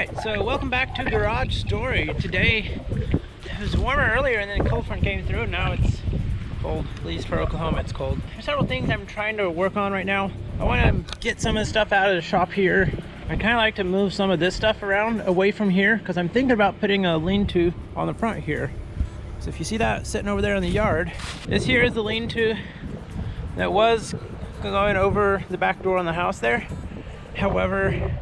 Alright, so welcome back to Garage Story. Today, it was warmer earlier and then a cold front came through. Now it's cold, at least for Oklahoma it's cold. There's several things I'm trying to work on right now. I want to get some of the stuff out of the shop here. I kind of like to move some of this stuff around away from here because I'm thinking about putting a lean-to on the front here. So if you see that sitting over there in the yard, this here is the lean-to that was going over the back door on the house there. However,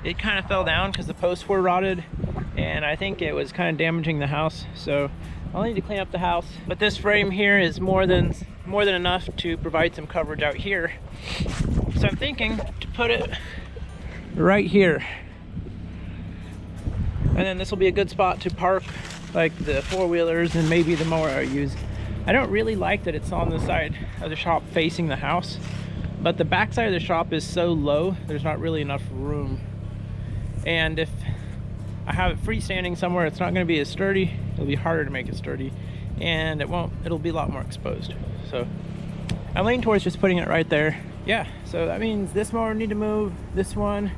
it kind of fell down because the posts were rotted and I think it was kind of damaging the house, so I'll need to clean up the house. But this frame here is more than enough to provide some coverage out here. So I'm thinking to put it right here, and then this will be a good spot to park like the four-wheelers and maybe the mower I use. I don't really like that it's on the side of the shop facing the house, but the back side of the shop is so low there's not really enough room. And if I have it freestanding somewhere, it's not going to be as sturdy. It'll be harder to make it sturdy, and it'll be a lot more exposed. So I'm leaning towards just putting it right there. Yeah, so that means this mower need to move, this one,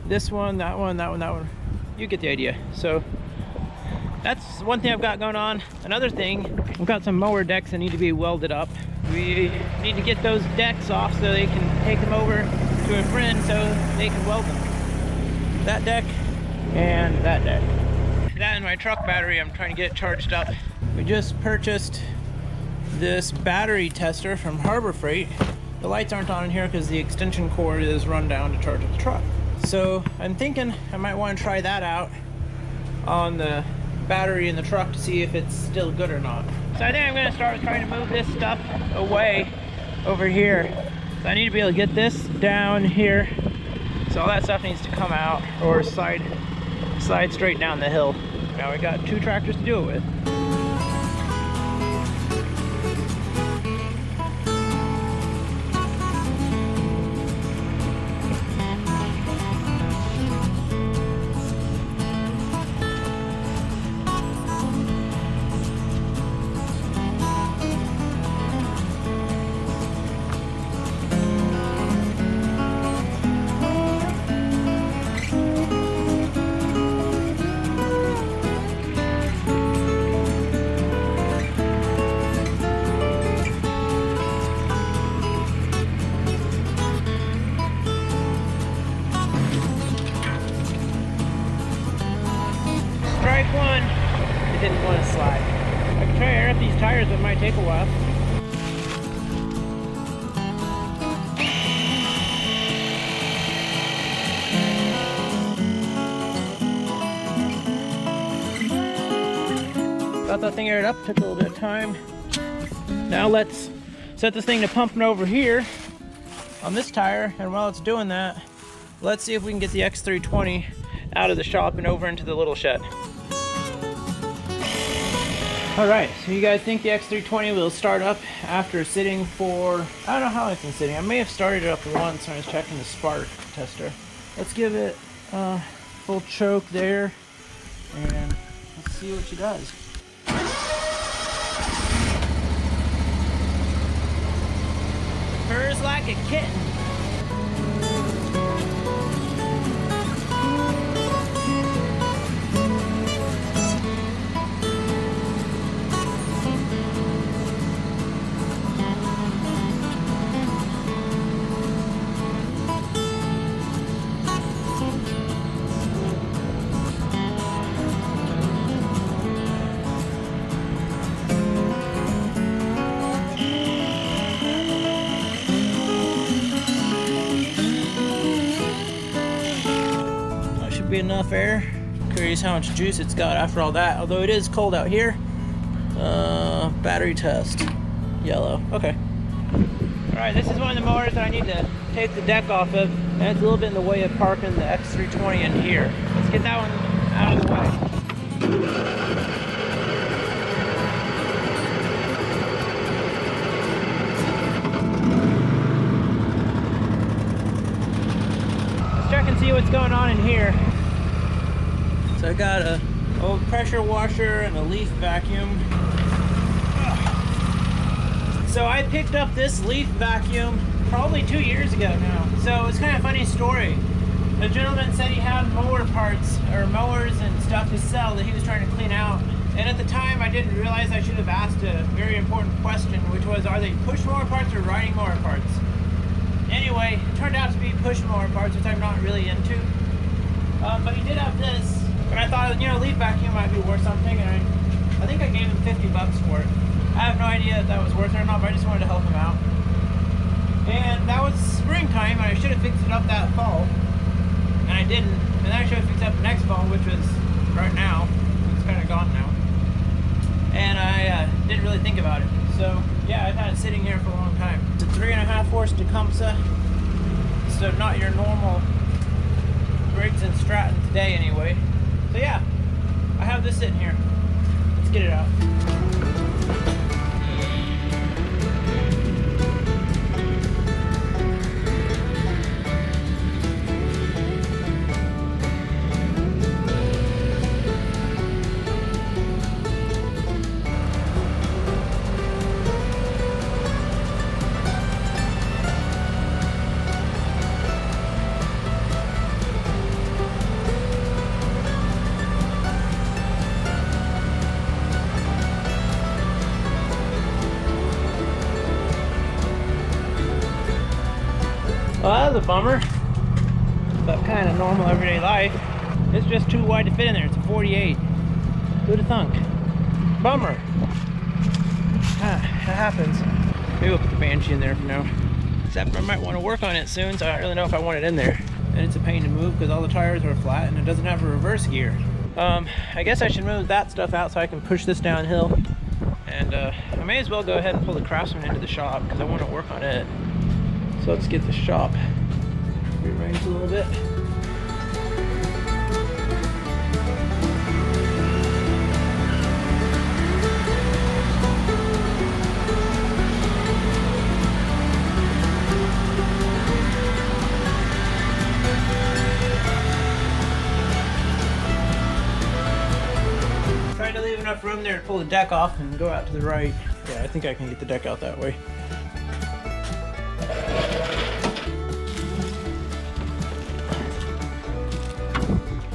that one. You get the idea. So that's one thing I've got going on. Another thing, I've got some mower decks that need to be welded up. We need to get those decks off so they can take them over to a friend so they can weld them. That deck and that deck. That and my truck battery, I'm trying to get it charged up. We just purchased this battery tester from Harbor Freight. The lights aren't on in here because the extension cord is run down to charge up the truck. So I'm thinking I might want to try that out on the battery in the truck to see if it's still good or not. So I think I'm going to start trying to move this stuff away over here. So I need to be able to get this down here. So all that stuff needs to come out or slide straight down the hill. Now we got two tractors to do it with. Strike one, it didn't want to slide. I can try to air up these tires, but it might take a while. Got that thing aired up, took a little bit of time. Now let's set this thing to pumping over here on this tire, and while it's doing that, let's see if we can get the X320 out of the shop and over into the little shed. Alright, so you guys think the X320 will start up after sitting for, I don't know how it's been sitting. I may have started it up once when I was checking the spark tester. Let's give it a full choke there and let's see what she does. Purrs like a kitten. Be enough air. Curious how much juice it's got after all that, although it is cold out here. Battery test yellow. Okay, all right, this is one of the mowers that I need to take the deck off of, and it's a little bit in the way of parking the X320 in here. Let's get that one out of the way. Let's check and see what's going on in here. So I got a old pressure washer and a leaf vacuum. So I picked up this leaf vacuum probably 2 years ago now. So it's kind of a funny story. The gentleman said he had mower parts or mowers and stuff to sell that he was trying to clean out. And at the time, I didn't realize I should have asked a very important question, which was, are they push mower parts or riding mower parts? Anyway, it turned out to be push mower parts, which I'm not really into. But he did have this, but I thought, you know, leaf vacuum might be worth something, and I think I gave him 50 bucks for it. I have no idea if that was worth it or not, but I just wanted to help him out. And that was springtime, and I should have fixed it up that fall. And I didn't. And then I should have fixed it up next fall, which was right now. It's kind of gone now. And I didn't really think about it. So, yeah, I've had it sitting here for a long time. It's a 3.5 horse Tecumseh. So not your normal Briggs & Stratton today anyway. So yeah, I have this sitting here. Let's get it out. Well, that was a bummer, but kind of normal everyday life. It's just too wide to fit in there. It's a 48. Who'd have thunk? Bummer. That happens. Maybe we'll put the Banshee in there for now. Except I might want to work on it soon, so I don't really know if I want it in there. And it's a pain to move because all the tires are flat and it doesn't have a reverse gear. I guess I should move that stuff out so I can push this downhill. And I may as well go ahead and pull the Craftsman into the shop because I want to work on it. So let's get the shop rearranged a little bit. Trying to leave enough room there to pull the deck off and go out to the right. Yeah, I think I can get the deck out that way.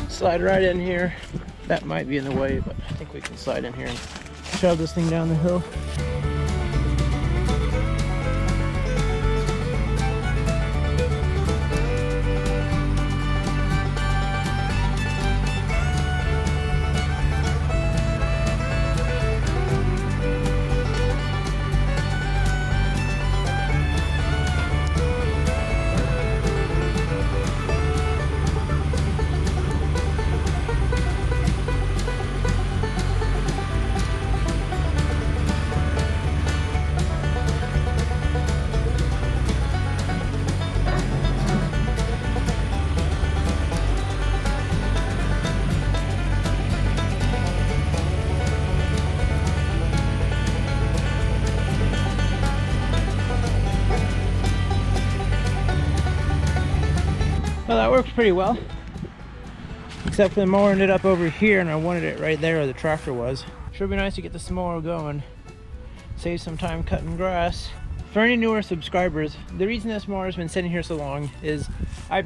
Slide right in here. That might be in the way, but I think we can slide in here and shove this thing down the hill. Well, that works pretty well, except for the mower ended up over here and I wanted it right there where the tractor was. Sure be nice to get this mower going, save some time cutting grass. For any newer subscribers, the reason this mower has been sitting here so long is I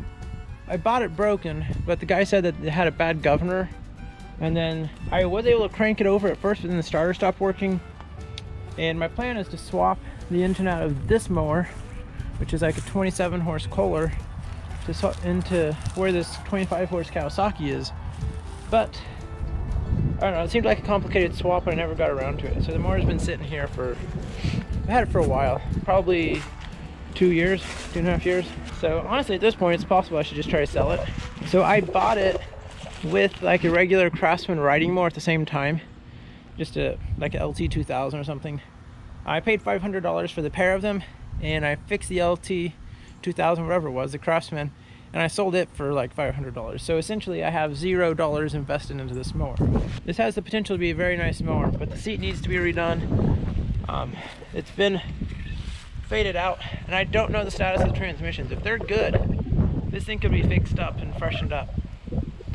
bought it broken, but the guy said that it had a bad governor, and then I was able to crank it over at first, but then the starter stopped working. And my plan is to swap the engine out of this mower, which is like a 27 horse Kohler, into where this 25 horse Kawasaki is. But I don't know, it seemed like a complicated swap and I never got around to it. So the mower's been sitting here for, I've had it for a while, probably 2 years, 2.5 years. So honestly at this point it's possible I should just try to sell it. So I bought it with like a regular Craftsman riding mower at the same time, just like a LT 2000 or something. I paid $500 for the pair of them, and I fixed the LT 2000, whatever it was, the Craftsman, and I sold it for like $500. So essentially I have $0 invested into this mower. This has the potential to be a very nice mower, but the seat needs to be redone. It's been faded out, and I don't know the status of the transmissions. If they're good, this thing could be fixed up and freshened up.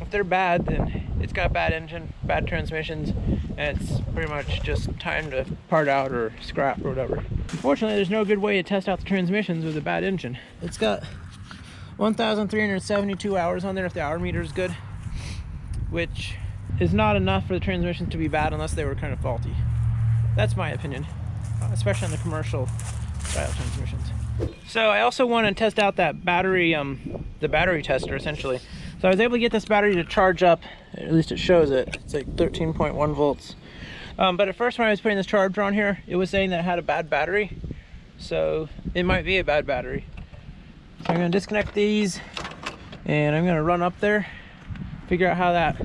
If they're bad, then it's got bad engine, bad transmissions, and it's pretty much just time to part out or scrap or whatever. Unfortunately, there's no good way to test out the transmissions with a bad engine. It's got 1,372 hours on there if the hour meter is good, which is not enough for the transmission to be bad unless they were kind of faulty. That's my opinion, especially on the commercial style transmissions. So I also want to test out that battery, the battery tester essentially. So I was able to get this battery to charge up, at least it shows it. It's like 13.1 volts. But at first when I was putting this charger on here, it was saying that it had a bad battery. So it might be a bad battery. So I'm gonna disconnect these and I'm gonna run up there, figure out how that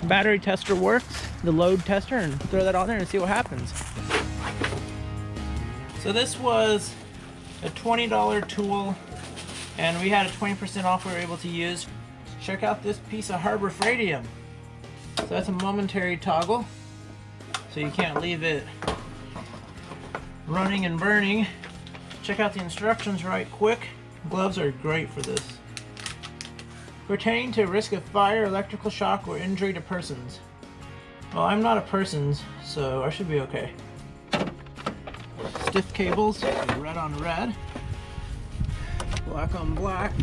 battery tester works, the load tester, and throw that on there and see what happens. So this was a $20 tool and we had a 20% off we were able to use. Check out this piece of Harbor Freightium. So that's a momentary toggle, so you can't leave it running and burning. Check out the instructions right quick. Gloves are great for this. Pertaining to risk of fire, electrical shock, or injury to persons. Well, I'm not a person, so I should be okay. Stiff cables, red on red, black on black.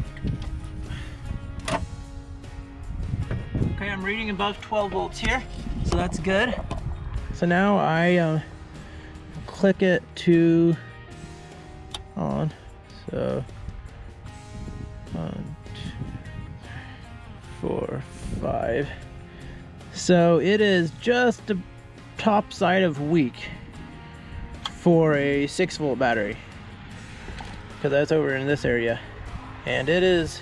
Okay, I'm reading above 12 volts here, so that's good. So now I click it to on. So 1, 2, 3, 4, 5. So it is just the top side of weak for a 6-volt battery, because that's over in this area, and it is,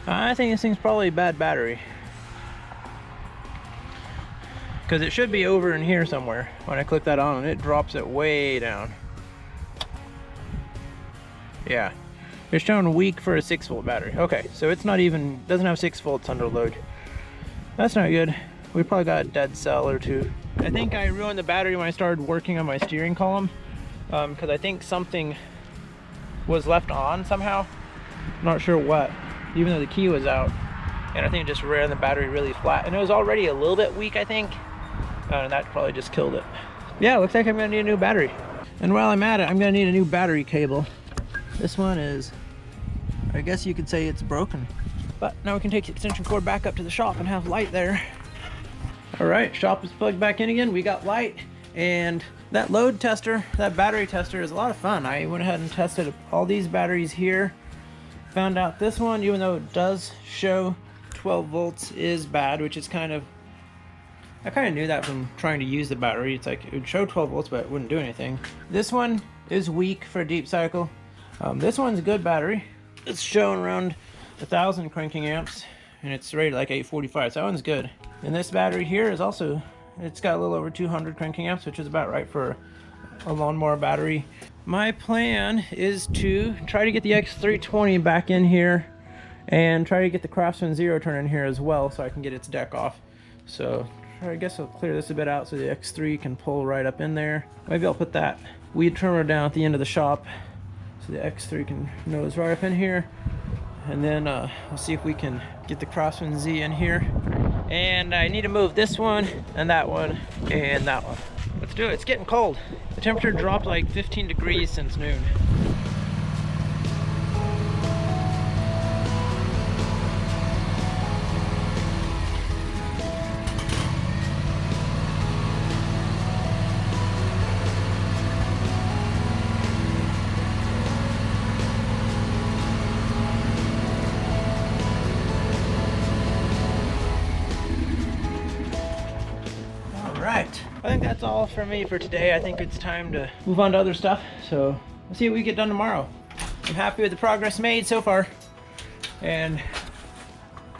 I think this thing's probably a bad battery, because it should be over in here somewhere. When I click that on, it drops it way down. Yeah, it's showing weak for a 6-volt battery. Okay, so it's not even, doesn't have 6 volts under load. That's not good. We probably got a dead cell or two. I think I ruined the battery when I started working on my steering column, because I think something was left on somehow. I'm not sure what, even though the key was out. And I think it just ran the battery really flat. And it was already a little bit weak, I think. And that probably just killed it. Yeah, looks like I'm gonna need a new battery. And while I'm at it, I'm gonna need a new battery cable. This one is, I guess you could say it's broken. But now we can take the extension cord back up to the shop and have light there. All right, shop is plugged back in again. We got light, and that load tester, that battery tester is a lot of fun. I went ahead and tested all these batteries here. Found out this one, even though it does show 12 volts, is bad, which is kind of, I kind of knew that from trying to use the battery. It's like it would show 12 volts, but it wouldn't do anything. This one is weak for a deep cycle. This one's a good battery. It's showing around 1,000 cranking amps, and it's rated like 845, so that one's good. And this battery here is also, it's got a little over 200 cranking amps, which is about right for a lawnmower battery. My plan is to try to get the X320 back in here and try to get the Craftsman Zero turn in here as well, so I can get its deck off. So I guess I'll clear this a bit out so the X3 can pull right up in there. Maybe I'll put that weed trimmer down at the end of the shop so the X3 can nose right up in here. And then we'll see if we can get the Craftsman Z in here. And I need to move this one and that one and that one. Let's do it. It's getting cold. The temperature dropped like 15 degrees since noon. I think that's all for me for today. I think it's time to move on to other stuff. So we'll see what we get done tomorrow. I'm happy with the progress made so far. And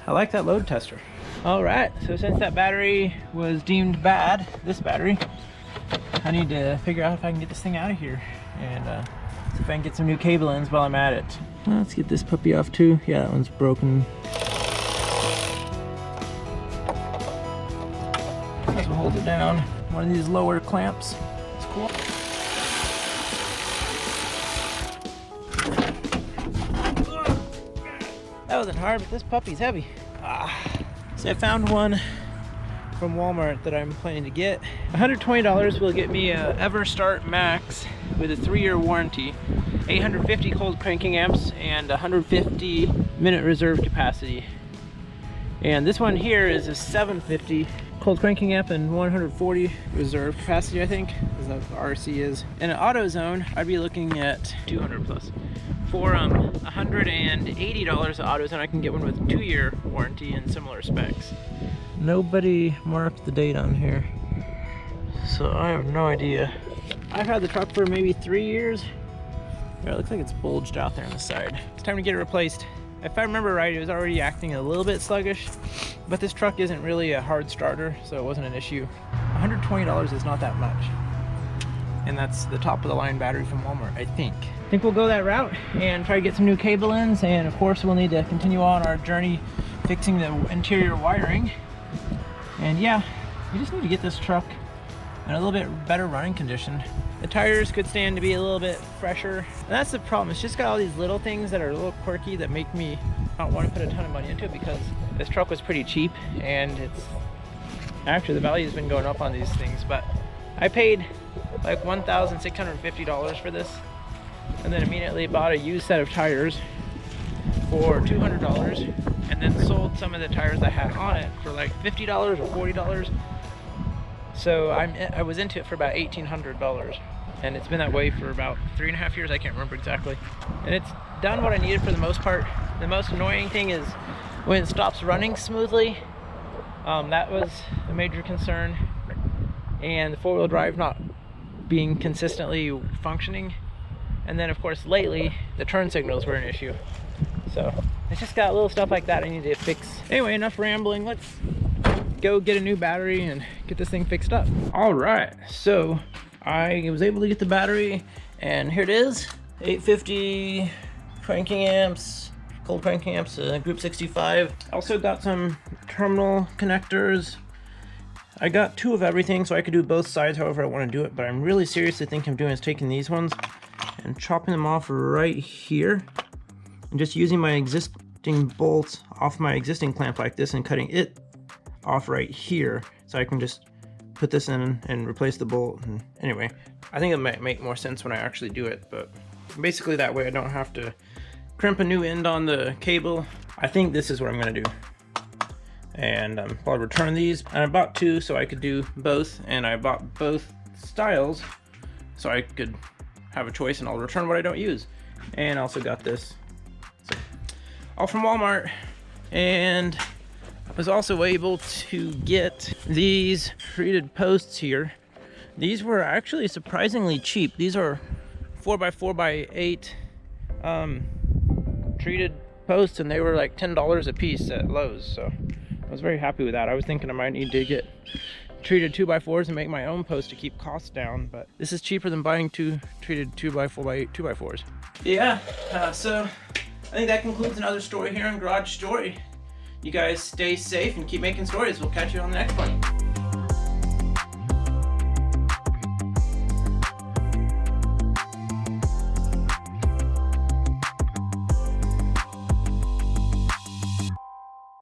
I like that load tester. All right, so since that battery was deemed bad, this battery, I need to figure out if I can get this thing out of here and see if I can get some new cable ends while I'm at it. Let's get this puppy off too. Yeah, that one's broken. This will hold it down. One of these lower clamps. It's cool. That wasn't hard, but this puppy's heavy. So I found one from Walmart that I'm planning to get. $120 will get me a EverStart Max with a 3-year warranty. 850 cold cranking amps and 150 minute reserve capacity. And this one here is a 750 cold cranking amp and 140 reserve capacity, I think, is what the RC is. In an auto zone, I'd be looking at 200 plus. For $180 at auto zone, I can get one with 2-year warranty and similar specs. Nobody marked the date on here, so I have no idea. I've had the truck for maybe 3 years. Yeah, it looks like it's bulged out there on the side. It's time to get it replaced. If I remember right, it was already acting a little bit sluggish, but this truck isn't really a hard starter, so it wasn't an issue. $120 is not that much. And that's the top of the line battery from Walmart, I think. I think we'll go that route and try to get some new cable ends, and of course we'll need to continue on our journey fixing the interior wiring. And yeah, we just need to get this truck in a little bit better running condition. The tires could stand to be a little bit fresher. And that's the problem. It's just got all these little things that are a little quirky that make me not want to put a ton of money into it, because this truck was pretty cheap, and it's actually the value has been going up on these things. But I paid like $1,650 for this, and then immediately bought a used set of tires for $200, and then sold some of the tires I had on it for like $50 or $40. So I was into it for about $1,800, and it's been that way for about 3.5 years. I can't remember exactly. And it's done what I needed for the most part. The most annoying thing is when it stops running smoothly. That was a major concern, and the four-wheel drive not being consistently functioning. And then of course lately the turn signals were an issue. So it's just got little stuff like that I need to fix. Anyway, enough rambling. Let's go get a new battery and get this thing fixed up. All right, so I was able to get the battery, and here it is. 850 cranking amps, cold cranking amps, group 65. Also got some terminal connectors. I got 2 of everything, so I could do both sides however I want to do it, but I'm really seriously thinking of doing is taking these ones and chopping them off right here, and just using my existing bolts off my existing clamp like this and cutting it off right here, so I can just put this in and replace the bolt. And anyway, I think it might make more sense when I actually do it, but basically that way I don't have to crimp a new end on the cable. I think this is what I'm gonna do, and I'll return these. And I bought 2 so I could do both, and I bought both styles so I could have a choice, and I'll return what I don't use. And also got this, so all from Walmart. And I was also able to get these treated posts here. These were actually surprisingly cheap. These are 4x4x8 treated posts, and they were like $10 a piece at Lowe's. So I was very happy with that. I was thinking I might need to get treated 2x4s and make my own post to keep costs down, but this is cheaper than buying 2 treated 2x4x8 2x4s. Yeah, so I think that concludes another story here on Garage Story. You guys stay safe and keep making stories. We'll catch you on the next one.